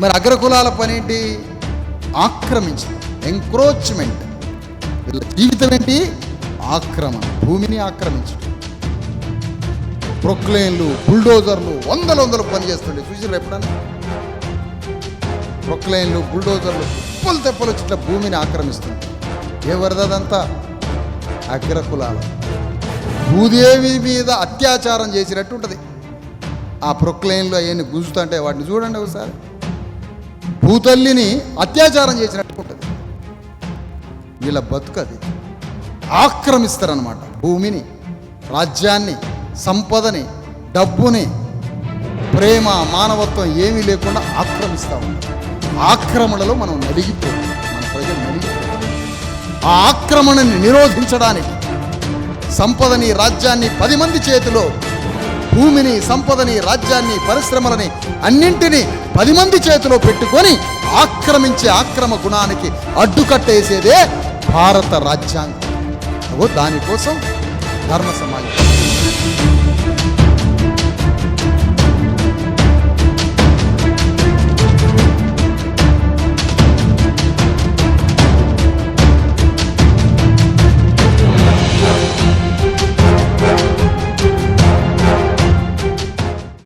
మరి అగ్రకులాల పనేంటి? ఆక్రమించడం, ఎంక్రోచ్మెంట్. వీళ్ళ జీవితం ఏంటి? ఆక్రమణ, భూమిని ఆక్రమించడం. ప్రొక్లైన్లు, బుల్డోజర్లు వందలు పని చేస్తుండే చూసారు ఎప్పుడన్నా? ప్రొక్లైన్లు, బుల్డోజర్లు తెప్పలు తెప్పలు వచ్చి ఇట్లా భూమిని ఆక్రమిస్తుంది. ఎవరిదంతా? అగ్రకులాల. భూదేవి మీద అత్యాచారం చేసినట్టు ఉంటుంది. ఆ ప్రొక్లైన్లు అవన్నీ గుంజుతుంటే వాటిని చూడండి ఒకసారి. భూతల్లిని అత్యాచారం చేసినట్టు ఉంటుంది. వీళ్ళ బతుకది. ఆక్రమిస్తారనమాట భూమిని, రాజ్యాన్ని, సంపదని, డబ్బుని, ప్రేమ, మానవత్వం ఏమీ లేకుండా ఆక్రమిస్తూ ఉంటారు. ఆక్రమణలో మనం నలిగిపోతాం, మన ప్రజలు నలిగిపోతాం. ఆ ఆక్రమణని నిరోధించడానికి సంపదని, రాజ్యాన్ని 10 మంది చేతిలో, భూమిని, సంపదని, రాజ్యాన్ని, పరిశ్రమలని అన్నింటినీ 10 మంది చేతిలో పెట్టుకొని ఆక్రమించే ఆక్రమ గుణానికి అడ్డుకట్టేసేదే భారత రాజ్యాంగం. దానికోసం ధర్మ సమాజం.